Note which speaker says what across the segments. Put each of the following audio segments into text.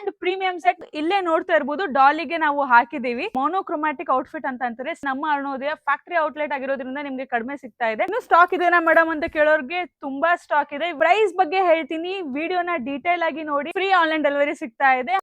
Speaker 1: Grand premium set ಇಲ್ಲೇ ನೋಡ್ತಾ ಇರಬಹುದು. ಡಾಲಿಗೆ ನಾವು ಹಾಕಿದೀವಿ. ಮೋನೋಕ್ರೋಮ್ಯಾಟಿಕ್ ಔಟ್ಫಿಟ್ ಅಂತ ಅಂತಾರೆ. ನಮ್ಮ ಅರುಣೋದಯ ಫ್ಯಾಕ್ಟರಿ ಔಟ್ಲೆಟ್ ಆಗಿರೋದ್ರಿಂದ ನಿಮ್ಗೆ ಕಡಿಮೆ ಸಿಗ್ತಾ ಇದೆ. ಇನ್ನು ಸ್ಟಾಕ್ ಇದೆನಾ ಮೇಡಮ್ ಅಂತ ಕೇಳೋರ್ಗೆ ತುಂಬಾ ಸ್ಟಾಕ್ ಇದೆ. ಪ್ರೈಸ್ ಬಗ್ಗೆ ಹೇಳ್ತೀನಿ, ವಿಡಿಯೋನ ಡೀಟೇಲ್ ಆಗಿ ನೋಡಿ. ಫ್ರೀ ಆನ್ಲೈನ್ ಡೆಲಿವರಿ ಸಿಗ್ತಾ ಇದೆ.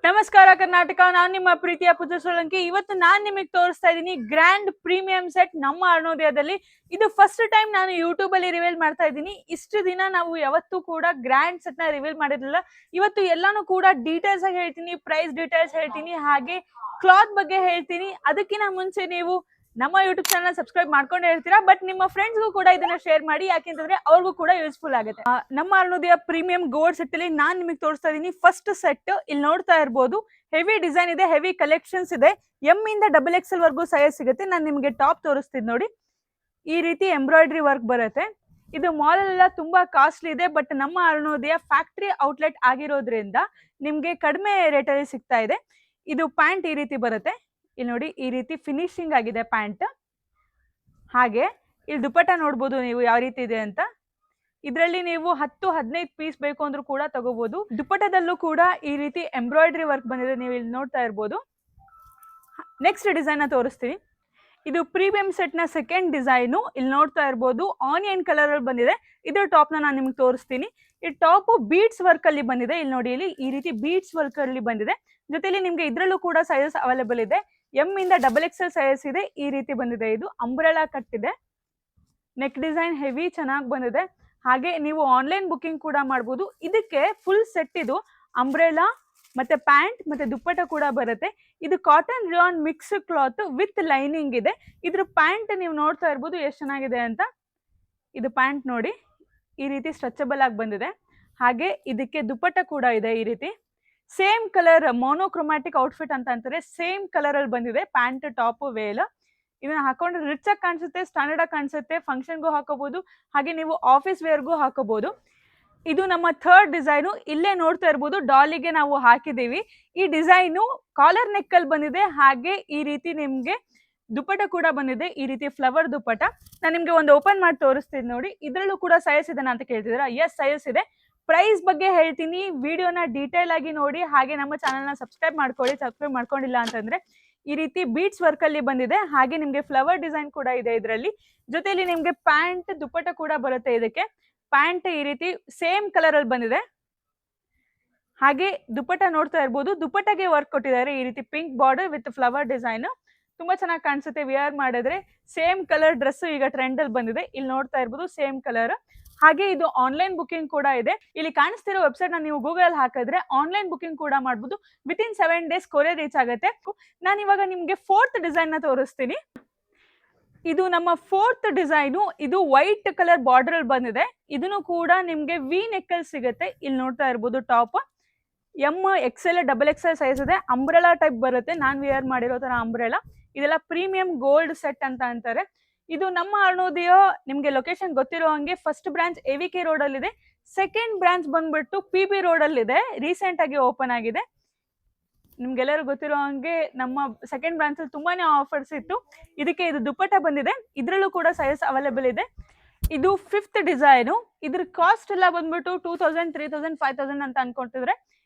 Speaker 1: ನಮಸ್ಕಾರ ಕರ್ನಾಟಕ, ನಾನು ನಿಮ್ಮ ಪ್ರೀತಿಯ ಪೂಜಾ ಸೋಲಂಕಿ. ಇವತ್ತು ನಾನು ನಿಮಗೆ ತೋರಿಸ್ತಾ ಇದ್ದೀನಿ ಗ್ರ್ಯಾಂಡ್ ಪ್ರೀಮಿಯಂ ಸೆಟ್ ನಮ್ಮ ಅರುಣೋದಯದಲ್ಲಿ. ಇದು ಫಸ್ಟ್ ಟೈಮ್ ನಾನು ಯೂಟ್ಯೂಬ್ ಅಲ್ಲಿ ರಿವೀಲ್ ಮಾಡ್ತಾ ಇದ್ದೀನಿ. ಇಷ್ಟು ದಿನ ನಾವು ಯಾವತ್ತೂ ಕೂಡ ಗ್ರ್ಯಾಂಡ್ ಸೆಟ್ ನ ರಿವೀಲ್ ಮಾಡಿರಲಿಲ್ಲ. ಇವತ್ತು ಎಲ್ಲಾನು ಕೂಡ ಡೀಟೇಲ್ಸ್ ಆಗಿ ಹೇಳ್ತೀನಿ, ಪ್ರೈಸ್ ಡೀಟೇಲ್ಸ್ ಹೇಳ್ತೀನಿ, ಹಾಗೆ ಕ್ಲಾತ್ ಬಗ್ಗೆ ಹೇಳ್ತೀನಿ. ಅದಕ್ಕಿಂತ ಮುಂಚೆ ನೀವು ನಮ್ಮ ಯೂಟ್ಯೂಬ್ ಚಾನಲ್ ಸಬ್ಸ್ಕ್ರೈಬ್ ಮಾಡ್ಕೊಂಡು ಹೇಳ್ತೀರಾ, ಬಟ್ ನಿಮ್ಮ ಫ್ರೆಂಡ್ಸ್ಗೂ ಕೂಡ ಇದನ್ನ ಶೇರ್ ಮಾಡಿ, ಯಾಕೆಂತಂದ್ರೆ ಅವ್ರಿಗೂ ಕೂಡ ಯೂಸ್ಫುಲ್ ಆಗುತ್ತೆ. ನಮ್ಮ ಅರುಣೋದಯ ಪ್ರೀಮಿಯಂ ಗೋಲ್ಡ್ ಸೆಟ್ ಅಲ್ಲಿ ನಾನು ನಿಮಗೆ ತೋರಿಸ್ತಾ ಇದ್ದೀನಿ. ಫಸ್ಟ್ ಸೆಟ್ ಇಲ್ಲಿ ನೋಡ್ತಾ ಇರಬಹುದು. ಹೆವಿ ಡಿಸೈನ್ ಇದೆ, ಹೆವಿ ಕಲೆಕ್ಷನ್ಸ್ ಇದೆ. ಎಂ ಇಂದ XXL ವರ್ಗೂ ಸೈಜ್ ಸಿಗುತ್ತೆ. ನಾನು ನಿಮಗೆ ಟಾಪ್ ತೋರಿಸ್ತೀನಿ ನೋಡಿ. ಈ ರೀತಿ ಎಂಬ್ರಾಯ್ಡ್ರಿ ವರ್ಕ್ ಬರುತ್ತೆ. ಇದು ಮಾಲ್ ಎಲ್ಲ ತುಂಬಾ ಕಾಸ್ಟ್ಲಿ ಇದೆ, ಬಟ್ ನಮ್ಮ ಅರುಣೋದಯ ಫ್ಯಾಕ್ಟರಿ ಔಟ್ಲೆಟ್ ಆಗಿರೋದ್ರಿಂದ ನಿಮ್ಗೆ ಕಡಿಮೆ ರೇಟ್ ಅಲ್ಲಿ ಸಿಗ್ತಾ ಇದೆ. ಇದು ಪ್ಯಾಂಟ್ ಈ ರೀತಿ ಬರುತ್ತೆ. ಇಲ್ಲಿ ನೋಡಿ, ಈ ರೀತಿ ಫಿನಿಶಿಂಗ್ ಆಗಿದೆ ಪ್ಯಾಂಟ್. ಹಾಗೆ ಇಲ್ಲಿ ದುಪಟ್ಟ ನೋಡ್ಬೋದು ನೀವು ಯಾವ ರೀತಿ ಇದೆ ಅಂತ. ಇದರಲ್ಲಿ ನೀವು 10-15 ಪೀಸ್ ಬೇಕು ಅಂದ್ರೂ ಕೂಡ ತಗೋಬಹುದು. ದುಪಟ್ಟದಲ್ಲೂ ಕೂಡ ಈ ರೀತಿ ಎಂಬ್ರಾಯ್ಡ್ರಿ ವರ್ಕ್ ಬಂದಿದೆ, ನೀವು ಇಲ್ಲಿ ನೋಡ್ತಾ ಇರ್ಬೋದು. ನೆಕ್ಸ್ಟ್ ಡಿಸೈನ್ ತೋರಿಸ್ತೀನಿ. ಇದು ಪ್ರೀಮಿಯಂ ಸೆಟ್ ನ ಸೆಕೆಂಡ್ ಡಿಸೈನು. ಇಲ್ಲಿ ನೋಡ್ತಾ ಇರ್ಬೋದು, ಆನಿಯನ್ ಕಲರ್ ಅಲ್ಲಿ ಬಂದಿದೆ. ಇದ್ರ ಟಾಪ್ ನಾನು ನಿಮ್ಗೆ ತೋರಿಸ್ತೀನಿ. ಈ ಟಾಪ್ ಬೀಡ್ಸ್ ವರ್ಕ್ ಅಲ್ಲಿ ಬಂದಿದೆ. ಇಲ್ಲಿ ನೋಡಿ, ಇಲ್ಲಿ ಈ ರೀತಿ ಬೀಡ್ಸ್ ವರ್ಕ್ ಅಲ್ಲಿ ಬಂದಿದೆ. ಜೊತೆಲಿ ನಿಮ್ಗೆ ಇದ್ರಲ್ಲೂ ಕೂಡ ಸೈಜಸ್ ಅವೈಲೇಬಲ್ ಇದೆ. ಎಂ ಇಂದ XXL ಸೈಜಸ್ ಇದೆ. ಈ ರೀತಿ ಬಂದಿದೆ. ಇದು ಅಂಬ್ರೆಲಾ ಕಟ್ ಇದೆ. ನೆಕ್ ಡಿಸೈನ್ ಹೆವಿ ಚೆನ್ನಾಗಿ ಬಂದಿದೆ. ಹಾಗೆ ನೀವು ಆನ್ಲೈನ್ ಬುಕಿಂಗ್ ಕೂಡ ಮಾಡಬಹುದು. ಇದಕ್ಕೆ ಫುಲ್ ಸೆಟ್ ಇದು ಅಂಬ್ರೆಲಾ ಮತ್ತೆ ಪ್ಯಾಂಟ್ ಮತ್ತೆ ದುಪ್ಪಟ್ಟ ಕೂಡ ಬರುತ್ತೆ. ಇದು cotton rayon mix cloth with lining ಇದೆ. ಇದ್ರ ಪ್ಯಾಂಟ್ ನೀವು ನೋಡ್ತಾ ಇರ್ಬೋದು ಎಷ್ಟು ಚೆನ್ನಾಗಿದೆ ಅಂತ. ಇದು ಪ್ಯಾಂಟ್ ನೋಡಿ, ಈ ರೀತಿ ಸ್ಟ್ರೆಚಬಲ್ ಆಗಿ ಬಂದಿದೆ. ಹಾಗೆ ಇದಕ್ಕೆ ದುಪ್ಪಟ್ಟ ಕೂಡ ಇದೆ. ಈ ರೀತಿ ಸೇಮ್ ಕಲರ್ ಮೋನೋಕ್ರೋಮ್ಯಾಟಿಕ್ ಔಟ್ಫಿಟ್ ಅಂತ ಅಂತಾರೆ. ಸೇಮ್ ಕಲರ್ ಅಲ್ಲಿ ಬಂದಿದೆ. ಪ್ಯಾಂಟ್ ಟಾಪ್ ವೇಲ್. ಇದನ್ನ ಹಾಕೊಂಡ್ರೆ ರಿಚ್ ಆಗಿ ಕಾಣಿಸುತ್ತೆ, ಸ್ಟ್ಯಾಂಡರ್ಡ್ ಆಗಿ ಕಾಣಿಸುತ್ತೆ. ಫಂಕ್ಷನ್ಗೂ ಹಾಕೋಬಹುದು, ಹಾಗೆ ನೀವು ಆಫೀಸ್ ವೇರ್ಗೂ ಹಾಕೋಬಹುದು. ಇದು ನಮ್ಮ ಥರ್ಡ್ ಡಿಸೈನು. ಇಲ್ಲೇ ನೋಡ್ತಾ ಇರ್ಬೋದು, ಡಾಲಿಗೆ ನಾವು ಹಾಕಿದೀವಿ. ಈ ಡಿಸೈನು ಕಾಲರ್ ನೆಕ್ ಅಲ್ಲಿ ಬಂದಿದೆ. ಹಾಗೆ ಈ ರೀತಿ ನಿಮ್ಗೆ ದುಪ್ಪಟ್ಟ ಕೂಡ ಬಂದಿದೆ. ಈ ರೀತಿ ಫ್ಲವರ್ ದುಪ್ಪಟ್ಟ. ನಾನು ನಿಮ್ಗೆ ಒಂದು ಓಪನ್ ಮಾಡಿ ತೋರಿಸ್ತೀನಿ ನೋಡಿ. ಇದ್ರಲ್ಲೂ ಕೂಡ ಸೈಜ್ ಇದೆ ಅಂತ ಕೇಳ್ತಿದ್ದೀರಾ? ಎಸ್, ಸೈಜಸ್ ಇದೆ. ಪ್ರೈಸ್ ಬಗ್ಗೆ ಹೇಳ್ತೀನಿ, ವಿಡಿಯೋನ ಡೀಟೇಲ್ ಆಗಿ ನೋಡಿ. ಹಾಗೆ ನಮ್ಮ ಚಾನಲ್ನ ಸಬ್ಸ್ಕ್ರೈಬ್ ಮಾಡ್ಕೊಳ್ಳಿ. ಸಬ್ಸ್ಕ್ರೈಬ್ ಮಾಡ್ಕೊಂಡಿಲ್ಲ ಅಂತಂದ್ರೆ ಈ ರೀತಿ ಬೀಡ್ಸ್ ವರ್ಕ್ ಅಲ್ಲಿ ಬಂದಿದೆ. ಹಾಗೆ ನಿಮ್ಗೆ ಫ್ಲವರ್ ಡಿಸೈನ್ ಕೂಡ ಇದೆ ಇದರಲ್ಲಿ. ಜೊತೆಲಿ ನಿಮ್ಗೆ ಪ್ಯಾಂಟ್ ದುಪ್ಪಟ್ಟ ಕೂಡ ಬರುತ್ತೆ. ಇದಕ್ಕೆ ಪ್ಯಾಂಟ್ ಈ ರೀತಿ ಸೇಮ್ ಕಲರ್ ಅಲ್ಲಿ ಬಂದಿದೆ. ಹಾಗೆ ದುಪ್ಪಟ್ಟ ನೋಡ್ತಾ ಇರ್ಬೋದು, ದುಪ್ಪಟ್ಟಗೆ ವರ್ಕ್ ಕೊಟ್ಟಿದ್ದಾರೆ. ಈ ರೀತಿ pink border with flower design ತುಂಬಾ ಚೆನ್ನಾಗಿ ಕಾಣಿಸುತ್ತೆ ವಿಯರ್ ಮಾಡಿದ್ರೆ. ಸೇಮ್ ಕಲರ್ ಡ್ರೆಸ್ ಈಗ ಟ್ರೆಂಡ್ ಅಲ್ಲಿ ಬಂದಿದೆ. ಇಲ್ಲಿ ನೋಡ್ತಾ ಇರ್ಬೋದು, ಸೇಮ್ ಕಲರ್. ಹಾಗೆ ಇದು ಆನ್ಲೈನ್ ಬುಕಿಂಗ್ ಕೂಡ ಇದೆ. ಇಲ್ಲಿ ಕಾಣಿಸ್ತಿರೋ ವೆಬ್ಸೈಟ್ ನ ನೀವು ಗೂಗಲ್ ಅಲ್ಲಿ ಹಾಕಿದ್ರೆ ಆನ್ಲೈನ್ ಬುಕಿಂಗ್ ಕೂಡ ಮಾಡಬಹುದು. ವಿತಿನ್ 7 days ಕೊರಿಯರ್ ರೀಚ್ ಆಗುತ್ತೆ. ನಾನು ಇವಾಗ ನಿಮ್ಗೆ ಫೋರ್ತ್ ಡಿಸೈನ್ ನ ತೋರಿಸ್ತೀನಿ. ಇದು ನಮ್ಮ ಫೋರ್ತ್ ಡಿಸೈನು. ಇದು ವೈಟ್ ಕಲರ್ ಬಾರ್ಡರ್ ಅಲ್ಲಿ ಬಂದಿದೆ. ಇದನ್ನು ಕೂಡ ನಿಮ್ಗೆ ವಿ ನೆಕ್ ಅಲ್ಲಿ ಸಿಗುತ್ತೆ. ಇಲ್ಲಿ ನೋಡ್ತಾ ಇರ್ಬೋದು, top M XL XXL size ಇದೆ. ಅಂಬ್ರೆಲಾ ಟೈಪ್ ಬರುತ್ತೆ. ನಾನ್ ವಿಯರ್ ಮಾಡಿರೋ ತರ ಅಂಬ್ರೆಲಾ. ಇದೆಲ್ಲ ಪ್ರೀಮಿಯಂ ಗೋಲ್ಡ್ ಸೆಟ್ ಅಂತ ಅಂತಾರೆ. ಇದು ನಮ್ಮ ಅರುಣೋದಯ ನಿಮ್ಗೆ ಲೊಕೇಶನ್ ಗೊತ್ತಿರೋ ಹಂಗೆ ಫಸ್ಟ್ ಬ್ರಾಂಚ್ AVK ರೋಡ್ ಅಲ್ಲಿ ಇದೆ. ಸೆಕೆಂಡ್ ಬ್ರಾಂಚ್ ಬಂದ್ಬಿಟ್ಟು PB ರೋಡ್ ಅಲ್ಲಿ ಇದೆ. ರೀಸೆಂಟ್ ಆಗಿ ಓಪನ್ ಆಗಿದೆ. ನಿಮ್ಗೆಲ್ಲರೂ ಗೊತ್ತಿರೋ ಹಂಗೆ ನಮ್ಮ ಸೆಕೆಂಡ್ ಬ್ರಾಂಚ್ ಅಲ್ಲಿ ತುಂಬಾನೇ ಆಫರ್ಸ್ ಇತ್ತು. ಇದಕ್ಕೆ ಇದು ದುಪ್ಪಟ್ಟ ಬಂದಿದೆ. ಇದ್ರಲ್ಲೂ ಕೂಡ ಸೈಜಸ್ ಅವೈಲೇಬಲ್ ಇದೆ. ಇದು ಫಿಫ್ತ್ ಡಿಸೈನು. ಇದ್ರ ಕಾಸ್ಟ್ ಎಲ್ಲ ಬಂದ್ಬಿಟ್ಟು 2000, 3000, 5000 ಅಂತ ಅನ್ಕೊಂತಿದ್ರೆ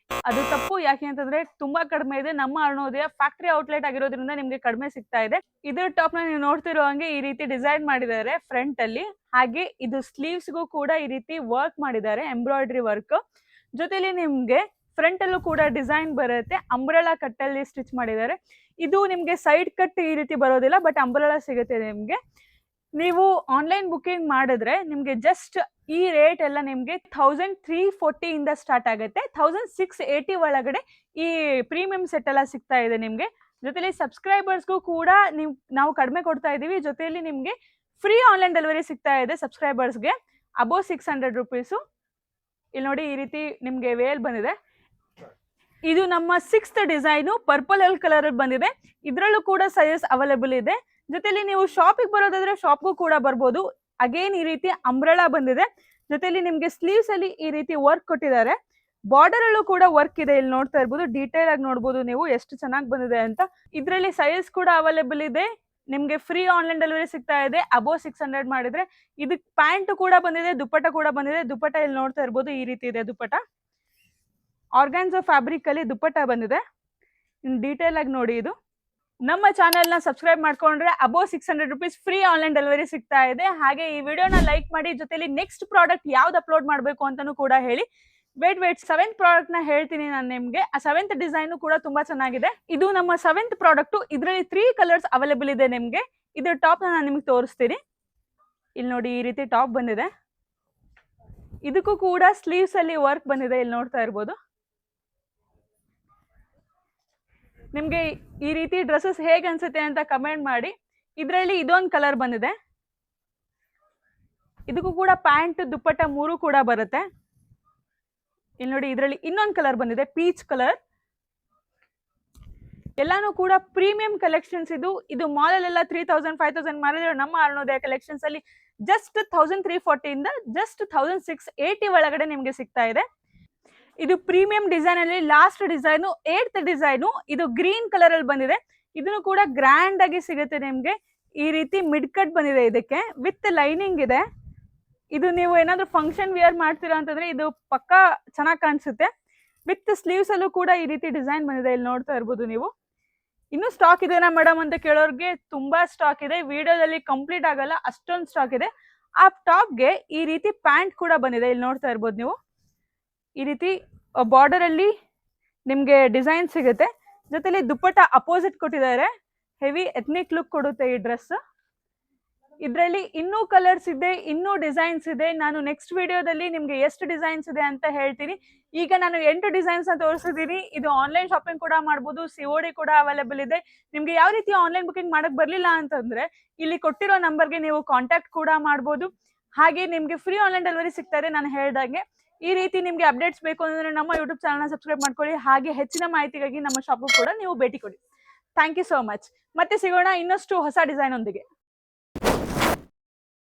Speaker 1: ಅದು ತಪ್ಪು. ಯಾಕೆ ಅಂತಂದ್ರೆ ತುಂಬಾ ಕಡಿಮೆ ಇದೆ. ನಮ್ಮ ಅರುಣೋದಯ ಫ್ಯಾಕ್ಟರಿ ಔಟ್ಲೆಟ್ ಆಗಿರೋದ್ರಿಂದ ನಿಮ್ಗೆ ಕಡಿಮೆ ಸಿಗ್ತಾ ಇದೆ. ಇದ್ರ ಟಾಪ್ ನ ನೀವು ನೋಡ್ತಿರೋ ಹಂಗೆ ಈ ರೀತಿ ಡಿಸೈನ್ ಮಾಡಿದ್ದಾರೆ ಫ್ರಂಟ್ ಅಲ್ಲಿ. ಹಾಗೆ ಇದು ಸ್ಲೀವ್ಸ್ ಗೂ ಕೂಡ ಈ ರೀತಿ ವರ್ಕ್ ಮಾಡಿದ್ದಾರೆ, ಎಂಬ್ರಾಯ್ಡ್ರಿ ವರ್ಕ್. ಜೊತೆಲಿ ನಿಮ್ಗೆ ಫ್ರಂಟ್ ಅಲ್ಲೂ ಕೂಡ ಡಿಸೈನ್ ಬರುತ್ತೆ. ಅಂಬ್ರೆಲಾ ಕಟ್ ಅಲ್ಲಿ ಸ್ಟಿಚ್ ಮಾಡಿದ್ದಾರೆ. ಇದು ನಿಮ್ಗೆ ಸೈಡ್ ಕಟ್ ಈ ರೀತಿ ಬರೋದಿಲ್ಲ, ಬಟ್ ಅಂಬ್ರೆಲಾ ಸಿಗುತ್ತೆ ನಿಮ್ಗೆ. ನೀವು ಆನ್ಲೈನ್ ಬುಕಿಂಗ್ ಮಾಡಿದ್ರೆ ನಿಮ್ಗೆ ಜಸ್ಟ್ ಈ ರೇಟ್ ಎಲ್ಲ ನಿಮ್ಗೆ 1340 ಇಂದ ಸ್ಟಾರ್ಟ್ ಆಗುತ್ತೆ. 1680 ಒಳಗಡೆ ಈ ಪ್ರೀಮಿಯಂ ಸೆಟ್ ಎಲ್ಲ ಸಿಗ್ತಾ ಇದೆ ನಿಮ್ಗೆ. ಜೊತೆಲಿ ಸಬ್ಸ್ಕ್ರೈಬರ್ಸ್ಗೂ ಕೂಡ ನಾವು ಕಡಿಮೆ ಕೊಡ್ತಾ ಇದೀವಿ. ಜೊತೆಲಿ ನಿಮ್ಗೆ ಫ್ರೀ ಆನ್ಲೈನ್ ಡೆಲಿವರಿ ಸಿಗ್ತಾ ಇದೆ ಸಬ್ಸ್ಕ್ರೈಬರ್ಸ್ಗೆ ಅಬೌವ್ 600 ರುಪೀಸು. ಇಲ್ಲಿ ನೋಡಿ, ಈ ರೀತಿ ನಿಮ್ಗೆ ವೇಲ್ ಬಂದಿದೆ. ಇದು ನಮ್ಮ 6th ಡಿಸೈನು. ಪರ್ಪಲ್ ಕಲರ್ ಅಲ್ಲಿ ಬಂದಿದೆ. ಇದ್ರಲ್ಲೂ ಕೂಡ ಸೈಜಸ್ ಅವೈಲೇಬಲ್ ಇದೆ. ಜೊತೆಲಿ ನೀವು ಶಾಪಿಗೆ ಬರೋದಾದ್ರೆ ಶಾಪ್ಗೂ ಕೂಡ ಬರ್ಬೋದು. ಅಗೇನ್ ಈ ರೀತಿ ಅಂಬ್ರೆಲಾ ಬಂದಿದೆ. ಜೊತೆಲಿ ನಿಮ್ಗೆ ಸ್ಲೀವ್ಸ್ ಅಲ್ಲಿ ಈ ರೀತಿ ವರ್ಕ್ ಕೊಟ್ಟಿದ್ದಾರೆ. ಬಾರ್ಡರ್ ಅಲ್ಲೂ ಕೂಡ ವರ್ಕ್ ಇದೆ. ಇಲ್ಲಿ ನೋಡ್ತಾ ಇರ್ಬೋದು, ಡೀಟೇಲ್ ಆಗಿ ನೋಡ್ಬೋದು ನೀವು ಎಷ್ಟು ಚೆನ್ನಾಗಿ ಬಂದಿದೆ ಅಂತ. ಇದರಲ್ಲಿ ಸೈಜ್ ಕೂಡ ಅವೈಲೇಬಲ್ ಇದೆ. ನಿಮ್ಗೆ ಫ್ರೀ ಆನ್ಲೈನ್ ಡೆಲಿವರಿ ಸಿಗ್ತಾ ಇದೆ ಅಬೌವ್ 600 ಮಾಡಿದ್ರೆ. ಇದಕ್ಕೆ ಪ್ಯಾಂಟ್ ಕೂಡ ಬಂದಿದೆ, ದುಪ್ಪಟ್ಟ ಕೂಡ ಬಂದಿದೆ. ದುಪ್ಪಟ್ಟ ಇಲ್ಲಿ ನೋಡ್ತಾ ಇರ್ಬೋದು, ಈ ರೀತಿ ಇದೆ ದುಪ್ಪಟ್ಟ. ಆರ್ಗಾನ್ಸೋ ಫ್ಯಾಬ್ರಿಕ್ ಅಲ್ಲಿ ದುಪ್ಪಟ್ಟ ಬಂದಿದೆ. ಇನ್ ಡೀಟೇಲ್ ಆಗಿ ನೋಡಿ. ಇದು ನಮ್ಮ ಚಾನೆಲ್ ನ ಸಬ್ಸ್ಕ್ರೈಬ್ ಮಾಡ್ಕೊಂಡ್ರೆ above 600 rupees free online delivery ಸಿಗ್ತಾ ಇದೆ. ಹಾಗೆ ಈ ವಿಡಿಯೋನ ಲೈಕ್ ಮಾಡಿ, ಜೊತೆಲಿ ನೆಕ್ಸ್ಟ್ ಪ್ರಾಡಕ್ಟ್ ಯಾವ್ದು ಅಪ್ಲೋಡ್ ಮಾಡಬೇಕು ಅಂತಾನು ಕೂಡ ಹೇಳಿ. ವೇಟ್ 7th ಪ್ರಾಡಕ್ಟ್ ನ ಹೇಳ್ತೀನಿ ನಾನು ನಿಮ್ಗೆ. ಆ 7th ಡಿಸೈನ್ ಕೂಡ ತುಂಬಾ ಚೆನ್ನಾಗಿದೆ. ಇದು ನಮ್ಮ 7th ಪ್ರಾಡಕ್ಟ್. ಇದರಲ್ಲಿ 3 ಕಲರ್ಸ್ ಅವೈಲೇಬಲ್ ಇದೆ ನಿಮ್ಗೆ. ಇದ್ರ ಟಾಪ್ ನಾನು ನಿಮ್ಗೆ ತೋರಿಸ್ತೀನಿ. ಇಲ್ಲಿ ನೋಡಿ, ಈ ರೀತಿ ಟಾಪ್ ಬಂದಿದೆ. ಇದಕ್ಕೂ ಕೂಡ ಸ್ಲೀವ್ಸ್ ಅಲ್ಲಿ ವರ್ಕ್ ಬಂದಿದೆ. ಇಲ್ಲಿ ನೋಡ್ತಾ ಇರ್ಬೋದು. ನಿಮ್ಗೆ ಈ ರೀತಿ ಡ್ರೆಸ್ಸಸ್ ಹೇಗೆ ಅನ್ಸುತ್ತೆ ಅಂತ ಕಮೆಂಟ್ ಮಾಡಿ. ಇದರಲ್ಲಿ ಇದೊಂದು ಕಲರ್ ಬಂದಿದೆ. ಇದಕ್ಕೂ ಕೂಡ ಪ್ಯಾಂಟ್ ದುಪ್ಪಟ್ಟ 3 ಕೂಡ ಬರುತ್ತೆ. ಇಲ್ಲಿ ನೋಡಿ, ಇದರಲ್ಲಿ ಇನ್ನೊಂದು ಕಲರ್ ಬಂದಿದೆ, ಪೀಚ್ ಕಲರ್. ಎಲ್ಲಾನು ಕೂಡ ಪ್ರೀಮಿಯಂ ಕಲೆಕ್ಷನ್ಸ್. ಇದು ಮಾಲ್ ಅಲ್ಲೆಲ್ಲ 3000 5000 ಮಾರಿದ್ರೆ ನಮ್ಮ ಅರುಣೋದಯ ಕಲೆಕ್ಷನ್ಸ್ ಅಲ್ಲಿ ಜಸ್ಟ್ 1340 ಇಂದ ಜಸ್ಟ್ 1680 ಒಳಗಡೆ ನಿಮ್ಗೆ ಸಿಗ್ತಾ ಇದೆ. ಇದು ಪ್ರೀಮಿಯಂ ಡಿಸೈನ್ ಅಲ್ಲಿ ಲಾಸ್ಟ್ ಡಿಸೈನು 8th ಡಿಸೈನು. ಇದು ಗ್ರೀನ್ ಕಲರ್ ಅಲ್ಲಿ ಬಂದಿದೆ. ಇದನ್ನು ಕೂಡ ಗ್ರ್ಯಾಂಡ್ ಆಗಿ ಸಿಗುತ್ತೆ ನಿಮ್ಗೆ. ಈ ರೀತಿ ಮಿಡ್ ಕಟ್ ಬಂದಿದೆ. ಇದಕ್ಕೆ ವಿತ್ ಲೈನಿಂಗ್ ಇದೆ. ಇದು ನೀವು ಏನಾದ್ರು ಫಂಕ್ಷನ್ ವಿಯರ್ ಮಾಡ್ತೀರಾ ಅಂತಂದ್ರೆ ಇದು ಪಕ್ಕಾ ಚೆನ್ನಾಗಿ ಕಾಣಿಸುತ್ತೆ. ವಿತ್ ಸ್ಲೀವ್ಸ್ ಅಲ್ಲೂ ಕೂಡ ಈ ರೀತಿ ಡಿಸೈನ್ ಬಂದಿದೆ. ಇಲ್ಲಿ ನೋಡ್ತಾ ಇರ್ಬೋದು ನೀವು. ಇನ್ನು ಸ್ಟಾಕ್ ಇದೆನಾ ಮೇಡಮ್ ಅಂತ ಕೇಳೋರ್ಗೆ ತುಂಬಾ ಸ್ಟಾಕ್ ಇದೆ. ವಿಡಿಯೋದಲ್ಲಿ ಕಂಪ್ಲೀಟ್ ಆಗಲ್ಲ, ಅಷ್ಟೊಂದು ಸ್ಟಾಕ್ ಇದೆ. ಆ ಟಾಪ್ಗೆ ಈ ರೀತಿ ಪ್ಯಾಂಟ್ ಕೂಡ ಬಂದಿದೆ. ಇಲ್ಲಿ ನೋಡ್ತಾ ಇರ್ಬೋದು ನೀವು. ಈ ರೀತಿ ಬಾರ್ಡರ್ ಅಲ್ಲಿ ನಿಮ್ಗೆ ಡಿಸೈನ್ ಸಿಗುತ್ತೆ. ಜೊತೆಲಿ ದುಪ್ಪಟ್ಟ ಅಪೋಸಿಟ್ ಕೊಟ್ಟಿದ್ದಾರೆ. ಹೆವಿ ಎಥ್ನಿಕ್ ಲುಕ್ ಕೊಡುತ್ತೆ ಈ ಡ್ರೆಸ್. ಇದರಲ್ಲಿ ಇನ್ನೂ ಕಲರ್ಸ್ ಇದೆ, ಇನ್ನೂ ಡಿಸೈನ್ಸ್ ಇದೆ. ನಾನು ನೆಕ್ಸ್ಟ್ ವಿಡಿಯೋದಲ್ಲಿ ನಿಮ್ಗೆ ಎಷ್ಟು ಡಿಸೈನ್ಸ್ ಇದೆ ಅಂತ ಹೇಳ್ತೀನಿ. ಈಗ ನಾನು 8 ಡಿಸೈನ್ಸ್ ಅಂತ ತೋರಿಸಿದ್ದೀನಿ. ಇದು ಆನ್ಲೈನ್ ಶಾಪಿಂಗ್ ಕೂಡ ಮಾಡ್ಬೋದು, COD ಕೂಡ ಅವೈಲೇಬಲ್ ಇದೆ. ನಿಮ್ಗೆ ಯಾವ ರೀತಿ ಆನ್ಲೈನ್ ಬುಕಿಂಗ್ ಮಾಡಕ್ ಬರ್ಲಿಲ್ಲ ಅಂತಂದ್ರೆ ಇಲ್ಲಿ ಕೊಟ್ಟಿರೋ ನಂಬರ್ಗೆ ನೀವು ಕಾಂಟ್ಯಾಕ್ಟ್ ಕೂಡ ಮಾಡ್ಬೋದು. ಹಾಗೆ ನಿಮ್ಗೆ ಫ್ರೀ ಆನ್ಲೈನ್ ಡೆಲಿವರಿ ಸಿಗ್ತಾ ಇದೆ. ನಾನು ಹೇಳ್ದಾಗೆ ಈ ರೀತಿ ನಿಮ್ಗೆ ಅಪ್ಡೇಟ್ಸ್ ಬೇಕು ಅಂದ್ರೆ ನಮ್ಮ ಯೂಟ್ಯೂಬ್ ಚಾನಲ್ನ ಸಬ್ಸ್ಕ್ರೈಬ್ ಮಾಡ್ಕೊಳ್ಳಿ. ಹಾಗೆ ಹೆಚ್ಚಿನ ಮಾಹಿತಿಗಾಗಿ ನಮ್ಮ ಶಾಪ್ಗೂ ಕೂಡ ನೀವು ಭೇಟಿ ಕೊಡಿ. Thank you so much. ಮತ್ತೆ ಸಿಗೋಣ ಇನ್ನಷ್ಟು ಹೊಸ ಡಿಸೈನ್ ಒಂದಿಗೆ.